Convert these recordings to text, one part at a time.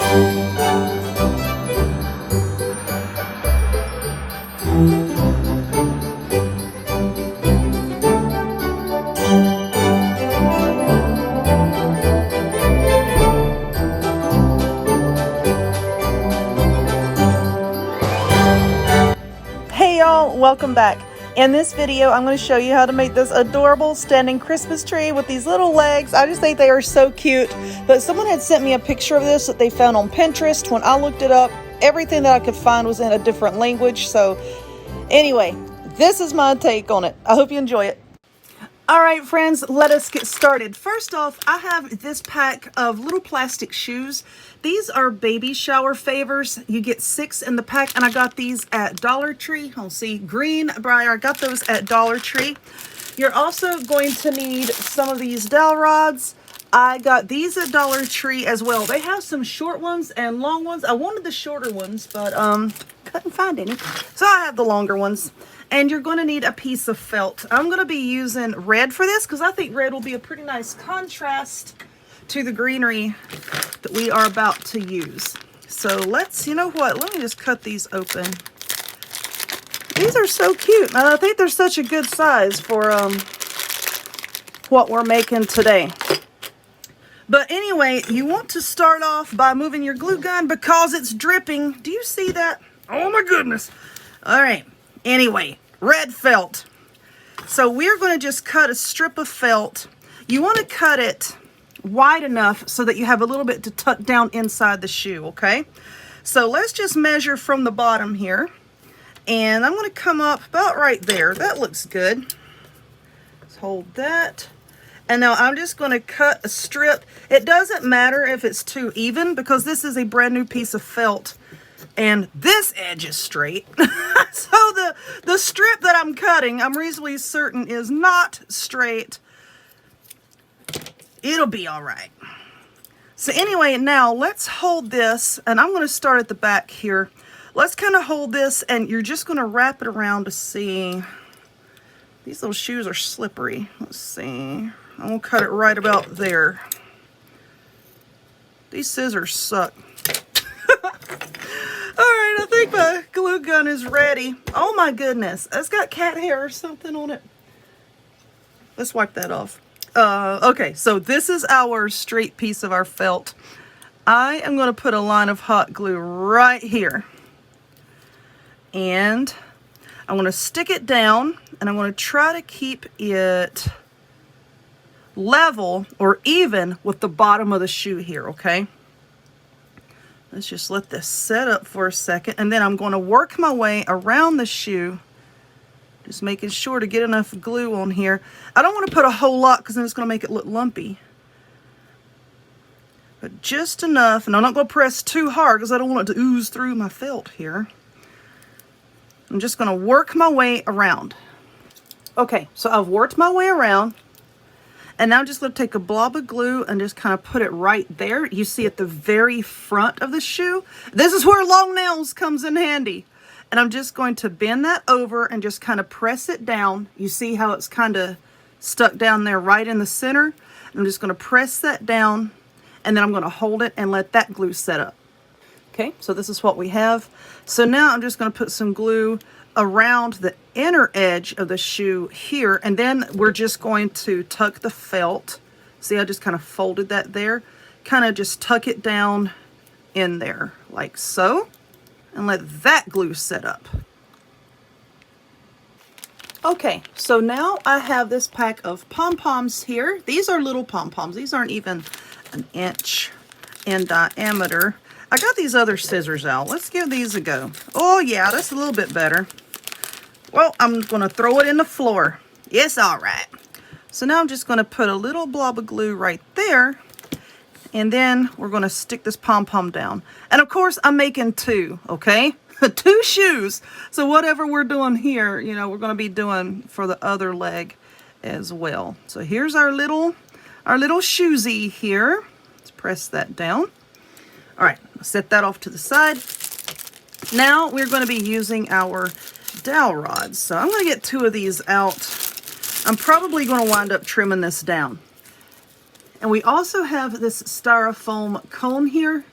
Hey y'all, welcome back. In this video, I'm going to show you how to make this adorable standing Christmas tree with these little legs. I just think they are so cute. But someone had sent me a picture of this that they found on Pinterest. When I looked it up, everything that I could find was in a different language. So anyway, this is my take on it. I hope you enjoy it. All right, friends, let us get started. First off, I have this pack of little plastic shoes. These are baby shower favors. You get 6 in the pack, and I got these at Dollar Tree. I'll see, Greenbrier. I got those at Dollar Tree. You're also going to need some of these dowel rods. I got these at Dollar Tree as well. They have some short ones and long ones. I wanted the shorter ones, but couldn't find any. So I have the longer ones. And you're going to need a piece of felt. I'm going to be using red for this because I think red will be a pretty nice contrast to the greenery that we are about to use. So let's, you know what, let me just cut these open. These are so cute. And I think they're such a good size for what we're making today. But anyway, you want to start off by moving your glue gun because it's dripping. Do you see that? Oh my goodness. All right. Anyway, red felt. So we're going to just cut a strip of felt. You want to cut it wide enough so that you have a little bit to tuck down inside the shoe, okay? So let's just measure from the bottom here. And I'm going to come up about right there. That looks good. Let's hold that. And now I'm just going to cut a strip. It doesn't matter if it's too even because this is a brand new piece of felt. And this edge is straight. So the strip that I'm cutting, I'm reasonably certain is not straight. It'll be all right. So anyway, now let's hold this, and I'm going to start at the back here. Let's kind of hold this, and you're just going to wrap it around to see. These little shoes are slippery. Let's see. I'm going to cut it right about there. These scissors suck. All right, I think my glue gun is ready. Oh my goodness, it's got cat hair or something on it. Let's wipe that off. Okay, so this is our straight piece of our felt. I am going to put a line of hot glue right here. And I'm going to stick it down, and I'm going to try to keep it level or even with the bottom of the shoe here, okay? Let's just let this set up for a second, and then I'm going to work my way around the shoe, just making sure to get enough glue on here. I don't want to put a whole lot because then it's going to make it look lumpy. But just enough, and I'm not going to press too hard because I don't want it to ooze through my felt here. I'm just going to work my way around. Okay, so I've worked my way around. And now I'm just going to take a blob of glue and just kind of put it right there. You see at the very front of the shoe. This is where long nails comes in handy. And I'm just going to bend that over and just kind of press it down. You see how it's kind of stuck down there right in the center. I'm just going to press that down, and then I'm going to hold it and let that glue set up. Okay, so this is what we have. So now I'm just going to put some glue around the inner edge of the shoe here, and then we're just going to tuck the felt. See, I just kind of folded that there. Kind of just tuck it down in there like so, and let that glue set up. Okay, so now I have this pack of pom-poms here. These are little pom-poms. These aren't even an inch in diameter. I got these other scissors out. Let's give these a go. Oh yeah, that's a little bit better. Well, I'm going to throw it in the floor. It's all right. So now I'm just going to put a little blob of glue right there. And then we're going to stick this pom-pom down. And of course, I'm making two, okay? 2 shoes. So whatever we're doing here, you know, we're going to be doing for the other leg as well. So here's our little shoesy here. Let's press that down. All right, set that off to the side. Now we're going to be using our dowel rods. So I'm going to get 2 of these out. I'm probably going to wind up trimming this down. And we also have this styrofoam cone here.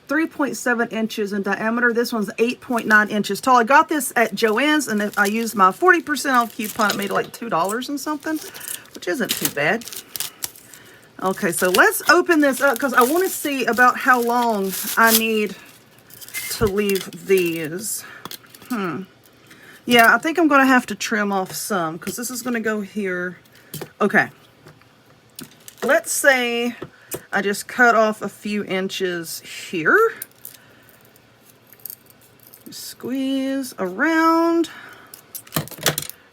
3.7 inches in diameter. This one's 8.9 inches tall. I got this at Joann's, and I used my 40% off coupon. It made it like $2 and something, which isn't too bad. Okay, so let's open this up because I want to see about how long I need to leave these. Yeah, I think I'm going to have to trim off some because this is going to go here. Okay. Let's say I just cut off a few inches here. Squeeze around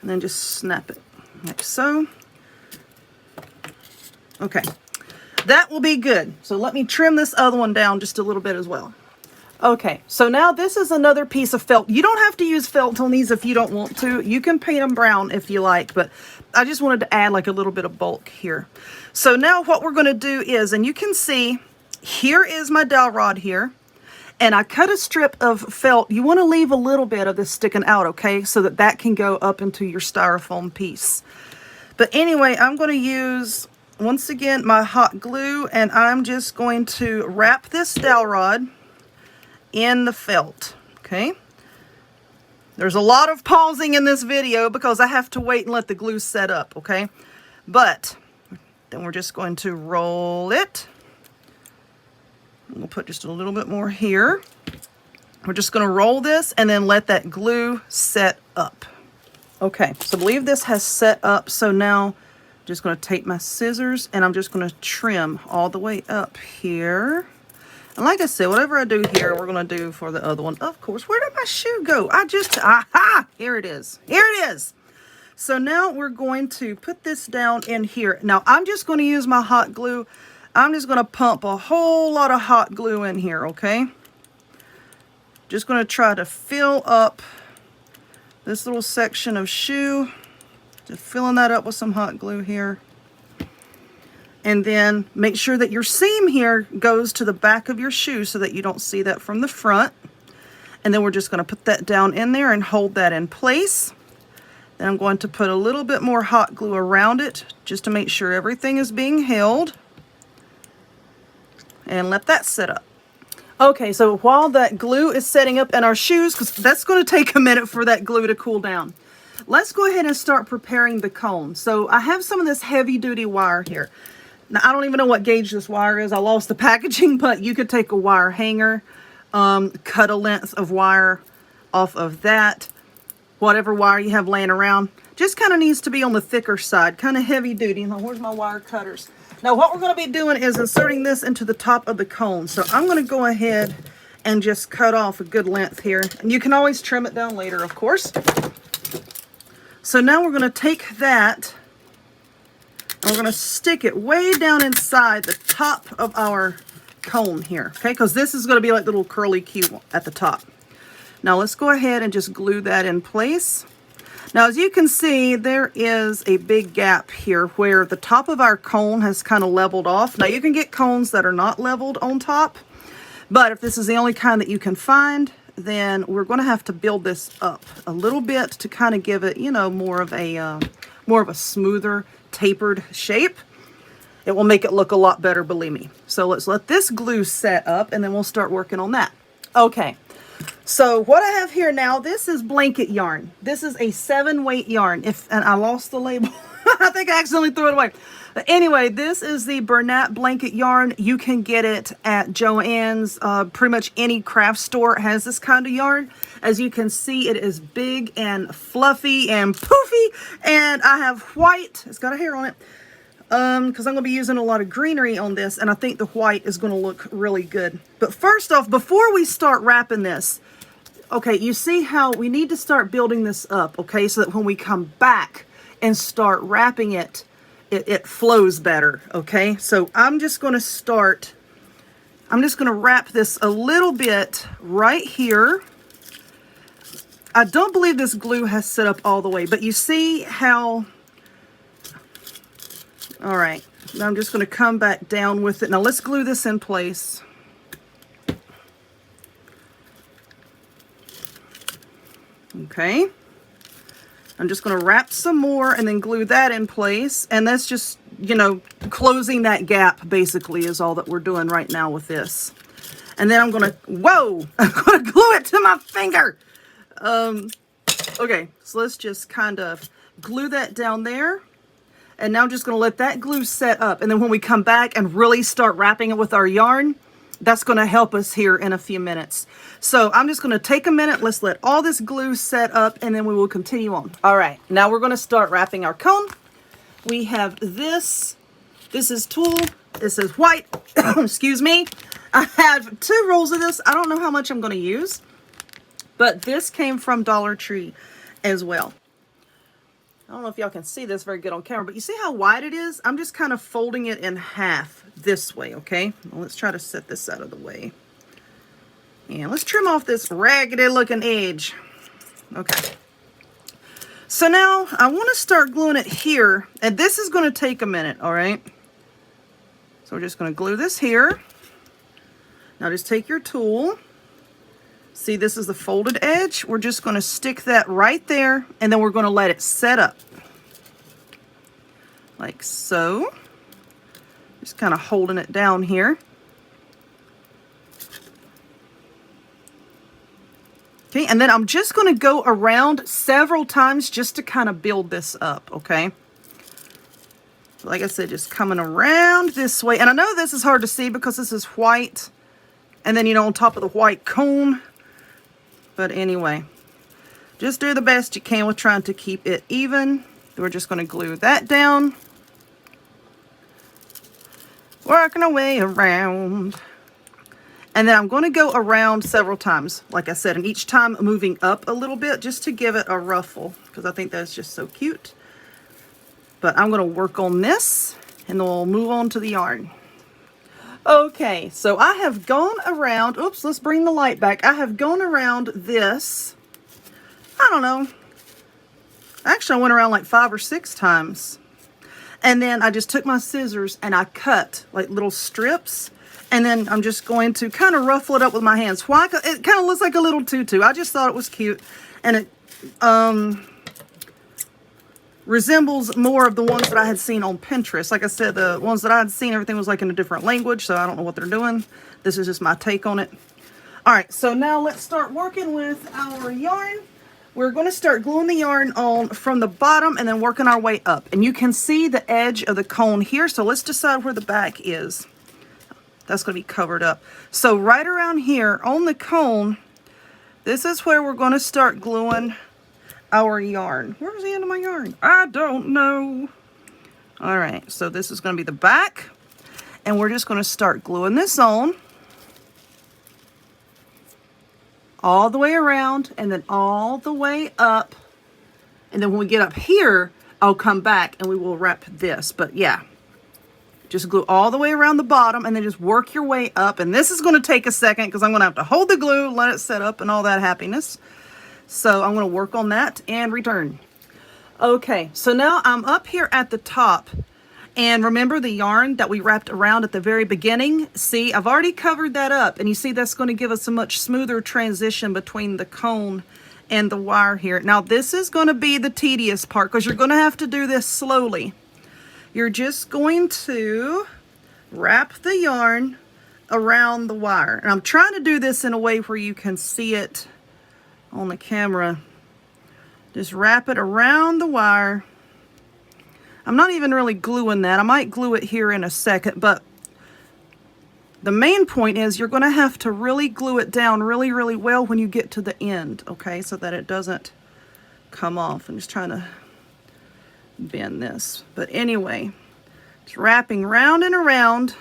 and then just snap it like so. Okay, that will be good. So let me trim this other one down just a little bit as well. Okay, so now this is another piece of felt. You don't have to use felt on these if you don't want to. You can paint them brown if you like, but I just wanted to add like a little bit of bulk here. So now what we're going to do is, and you can see, here is my dowel rod here, and I cut a strip of felt. You want to leave a little bit of this sticking out, okay, so that that can go up into your styrofoam piece. But anyway, I'm going to use, once again, my hot glue, and I'm just going to wrap this dowel rod in the felt, okay? There's a lot of pausing in this video because I have to wait and let the glue set up, okay? But then we're just going to roll it. We'll put just a little bit more here. We're just going to roll this and then let that glue set up. Okay, so I believe this has set up, so now I'm just going to take my scissors and I'm just going to trim all the way up here. And like I said, whatever I do here, we're going to do for the other one. Of course, where did my shoe go? Aha! Here it is. Here it is. So now we're going to put this down in here. Now, I'm just going to use my hot glue. I'm just going to pump a whole lot of hot glue in here, okay? Just going to try to fill up this little section of shoe. Just filling that up with some hot glue here. And then make sure that your seam here goes to the back of your shoe so that you don't see that from the front. And then we're just going to put that down in there and hold that in place. Then I'm going to put a little bit more hot glue around it just to make sure everything is being held. And let that set up. Okay, so while that glue is setting up in our shoes, because that's going to take a minute for that glue to cool down, let's go ahead and start preparing the cone. So I have some of this heavy duty wire here. Now, I don't even know what gauge this wire is. I lost the packaging, but you could take a wire hanger, cut a length of wire off of that. Whatever wire you have laying around. Just kind of needs to be on the thicker side, kind of heavy duty. Now, where's my wire cutters? Now, what we're going to be doing is inserting this into the top of the cone. So I'm going to go ahead and just cut off a good length here. And you can always trim it down later, of course. So now we're going to take that, and we're going to stick it way down inside the top of our cone here, okay? Because this is going to be like the little curly Q at the top. Now let's go ahead and just glue that in place. Now, as you can see, there is a big gap here where the top of our cone has kind of leveled off. Now, you can get cones that are not leveled on top, but if this is the only kind that you can find, then we're going to have to build this up a little bit to kind of give it, you know, more of a smoother, tapered shape. It will make it look a lot better, believe me. So let's let this glue set up, and then we'll start working on that. Okay. So what I have here now, this is blanket yarn. This is a 7-weight yarn. And I lost the label. I think I accidentally threw it away. But anyway, this is the Bernat blanket yarn. You can get it at Joann's. Pretty much any craft store has this kind of yarn. As you can see, it is big and fluffy and poofy. And I have white. It's got a hair on it. Because I'm going to be using a lot of greenery on this, and I think the white is going to look really good. But first off, before we start wrapping this, okay, you see how we need to start building this up, okay, so that when we come back and start wrapping it, it flows better, okay? So I'm just going to wrap this a little bit right here. I don't believe this glue has set up all the way, but you see how... All right, now I'm just going to come back down with it. Now let's glue this in place. Okay. I'm just going to wrap some more and then glue that in place. And that's just, you know, closing that gap basically is all that we're doing right now with this. And then I'm gonna, whoa, I'm gonna glue it to my finger. Okay, so let's just kind of glue that down there. And now I'm just gonna let that glue set up. And then when we come back and really start wrapping it with our yarn, that's gonna help us here in a few minutes. So I'm just gonna take a minute, let's let all this glue set up, and then we will continue on. All right, now we're gonna start wrapping our cone. We have this is tulle, this is white, excuse me. I have 2 rolls of this. I don't know how much I'm gonna use, but this came from Dollar Tree as well. I don't know if y'all can see this very good on camera, but you see how wide it is? I'm just kind of folding it in half this way, okay? Well, let's try to set this out of the way. And let's trim off this raggedy looking edge. Okay. So now I want to start gluing it here, and this is going to take a minute, all right? So we're just going to glue this here. Now just take your tool. See, this is the folded edge. We're just going to stick that right there, and then we're going to let it set up. Like so. Just kind of holding it down here. Okay, and then I'm just going to go around several times just to kind of build this up, okay? So like I said, just coming around this way. And I know this is hard to see because this is white. And then, you know, on top of the white cone. But anyway, just do the best you can with trying to keep it even. We're just going to glue that down. Working our way around. And then I'm going to go around several times, like I said, and each time moving up a little bit just to give it a ruffle, because I think that's just so cute. But I'm going to work on this, and then we'll move on to the yarn. Okay, so I have gone around, oops, let's bring the light back. I have gone around this, I don't know, actually I went around like 5 or 6 times. And then I just took my scissors and I cut like little strips. And then I'm just going to kind of ruffle it up with my hands. Why? It kind of looks like a little tutu. I just thought it was cute. And it resembles more of the ones that I had seen on Pinterest. Like I said, the ones that I had seen, everything was like in a different language, so I don't know what they're doing. This is just my take on it. All right, so now let's start working with our yarn. We're going to start gluing the yarn on from the bottom and then working our way up. And you can see the edge of the cone here, so let's decide where the back is. That's going to be covered up. So right around here on the cone, this is where we're going to start gluing our yarn. Where's the end of my yarn? I don't know. All right, so this is going to be the back, and we're just going to start gluing this on all the way around and then all the way up. And then when we get up here, I'll come back and we will wrap this. But yeah, just glue all the way around the bottom and then just work your way up. And this is going to take a second because I'm going to have to hold the glue, let it set up and all that happiness. So I'm going to work on that and return. Okay, so now I'm up here at the top. And remember the yarn that we wrapped around at the very beginning? See, I've already covered that up. And you see that's going to give us a much smoother transition between the cone and the wire here. Now this is going to be the tedious part because you're going to have to do this slowly. You're just going to wrap the yarn around the wire. And I'm trying to do this in a way where you can see it on the camera. Just wrap it around the wire. I'm not even really gluing that. I might glue it here in a second, but the main point is you're going to have to really glue it down really, really well when you get to the end, okay, so that it doesn't come off. I'm just trying to bend this. But anyway, it's wrapping round and around.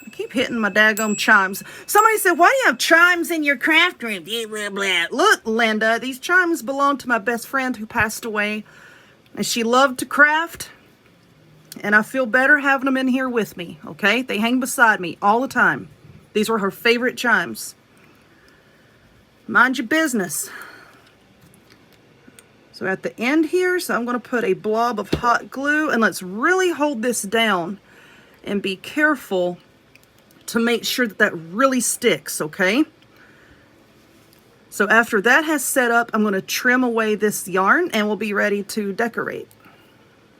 I keep hitting my daggum chimes. Somebody said, why do you have chimes in your craft room? Blah, blah, blah. Look, Linda, these chimes belong to my best friend who passed away. And she loved to craft. And I feel better having them in here with me, okay? They hang beside me all the time. These were her favorite chimes. Mind your business. So at the end here, so I'm going to put a blob of hot glue. And let's really hold this down. And be careful to make sure that that really sticks, okay? So after that has set up, I'm going to trim away this yarn and we'll be ready to decorate.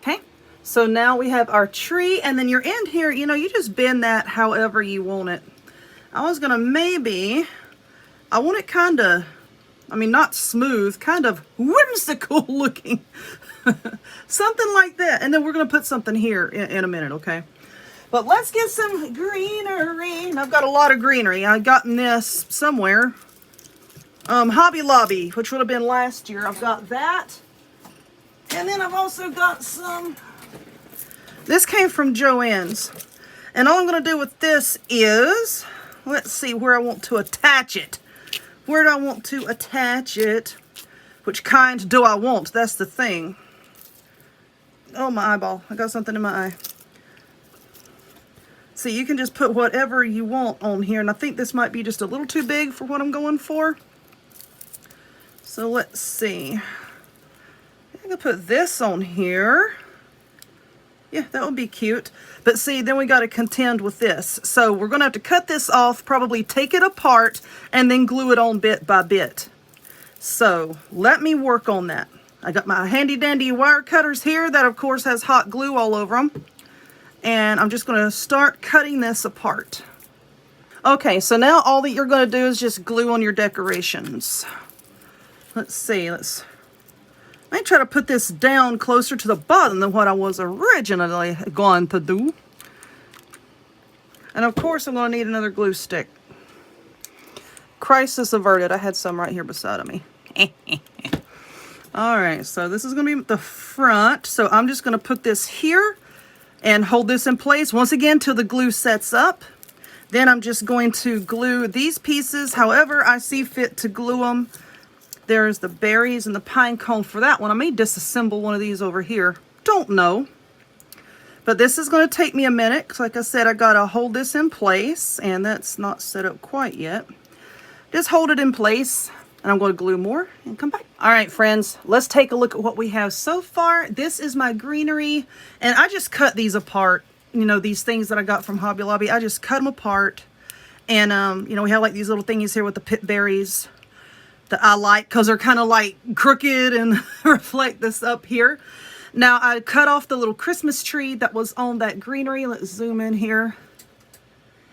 Okay, So now we have our tree, and then your end here, you know, you just bend that however you want it. I was gonna I want it kind of, I mean, not smooth, kind of whimsical looking. Something like that. And then we're gonna put something here in a minute, okay? But let's get some greenery. And I've got a lot of greenery. I gotten this somewhere. Hobby Lobby, which would have been last year. I've got that. And then I've also got some, this came from Joann's. And all I'm going to do with this is, let's see where I want to attach it. Where do I want to attach it? Which kind do I want? That's the thing. Oh, my eyeball. I got something in my eye. See, you can just put whatever you want on here. And I think this might be just a little too big for what I'm going for. So let's see. I can put this on here. Yeah, that would be cute. But see, then we got to contend with this. So we're going to have to cut this off, probably take it apart, and then glue it on bit by bit. So let me work on that. I got my handy dandy wire cutters here that of course has hot glue all over them. And I'm just going to start cutting this apart. Okay, so now all that you're going to do is just glue on your decorations. Let's see, let me try to put this down closer to the bottom than what I was originally going to do. And of course I'm going to need another glue stick. Crisis averted. I had some right here beside of me. Alright, so this is going to be the front. So I'm just going to put this here and hold this in place once again till the glue sets up. Then I'm just going to glue these pieces however I see fit to glue them. There's the berries and the pine cone for that one. I may disassemble one of these over here. Don't know. But this is going to take me a minute. Because like I said, I got to hold this in place. And that's not set up quite yet. Just hold it in place. And I'm going to glue more and come back. Alright friends, let's take a look at what we have so far. This is my greenery. And I just cut these apart. You know, these things that I got from Hobby Lobby. I just cut them apart. And, you know, we have like these little thingies here with the pit berries that I like because they're kind of like crooked and reflect this up here. Now I cut off the little Christmas tree that was on that greenery. Let's zoom in here.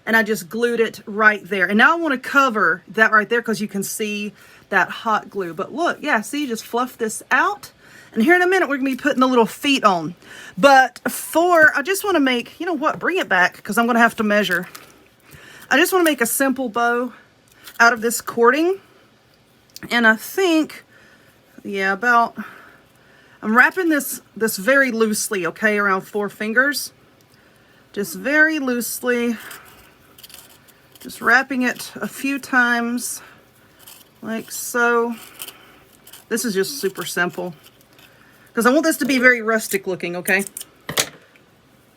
And I just glued it right there. And now I want to cover that right there because you can see that hot glue. But look, yeah, see, you just fluff this out. And here in a minute, we're going to be putting the little feet on. But I just want to make, you know what, bring it back because I'm going to have to measure. I just want to make a simple bow out of this cording. And I think, yeah, I'm wrapping this very loosely, okay, around 4 fingers. Just very loosely. Just wrapping it a few times, like so. This is just super simple. Because I want this to be very rustic looking, okay?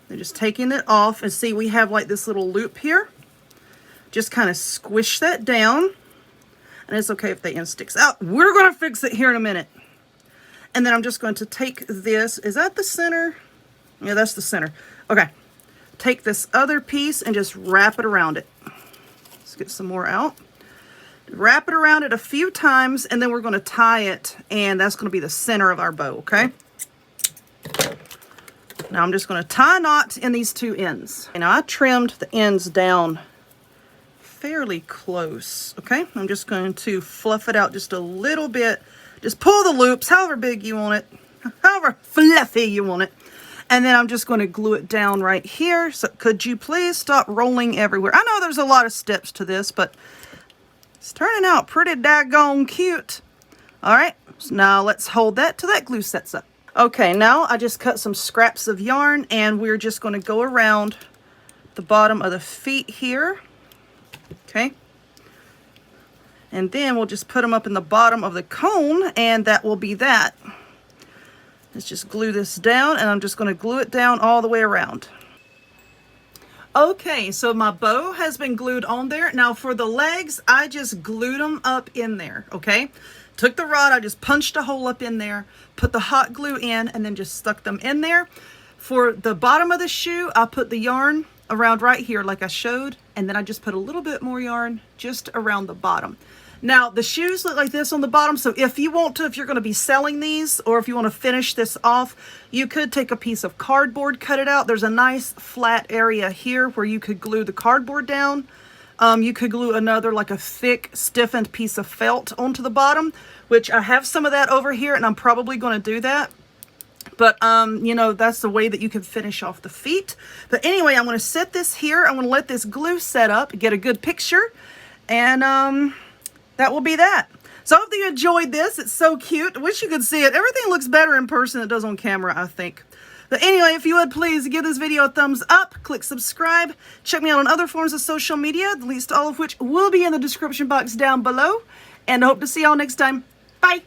And just taking it off, and see we have like this little loop here. Just kind of squish that down. And it's okay if the end sticks out. We're going to fix it here in a minute. And then I'm just going to take this. Is that the center? Yeah, that's the center. Okay. Take this other piece and just wrap it around it. Let's get some more out. Wrap it around it a few times, and then we're going to tie it. And that's going to be the center of our bow, okay? Now I'm just going to tie knots in these 2 ends. And I trimmed the ends down fairly close, okay? I'm just going to fluff it out just a little bit. Just pull the loops, however big you want it, however fluffy you want it. And then I'm just going to glue it down right here. So could you please stop rolling everywhere? I know there's a lot of steps to this, but it's turning out pretty daggone cute. All right, so now let's hold that till that glue sets up. Okay, now I just cut some scraps of yarn, and we're just going to go around the bottom of the feet here. Okay, and then we'll just put them up in the bottom of the cone, and that will be that. Let's just glue this down, and I'm just going to glue it down all the way around. Okay, so my bow has been glued on there. Now for the legs, I just glued them up in there, okay? Took the rod, I just punched a hole up in there, put the hot glue in, and then just stuck them in there. For the bottom of the shoe, I put the yarn around right here like I showed, and then I just put a little bit more yarn just around the bottom. Now, the shoes look like this on the bottom, so if you want to, if you're going to be selling these, or if you want to finish this off, you could take a piece of cardboard, cut it out. There's a nice flat area here where you could glue the cardboard down. You could glue another, like a thick, stiffened piece of felt onto the bottom, which I have some of that over here, and I'm probably going to do that. But, you know, that's the way that you can finish off the feet. But anyway, I'm going to set this here. I'm going to let this glue set up, get a good picture, and that will be that. So I hope that you enjoyed this. It's so cute. I wish you could see it. Everything looks better in person than it does on camera, I think. But anyway, if you would please give this video a thumbs up, click subscribe, check me out on other forms of social media, the least all of which will be in the description box down below. And I hope to see y'all next time. Bye!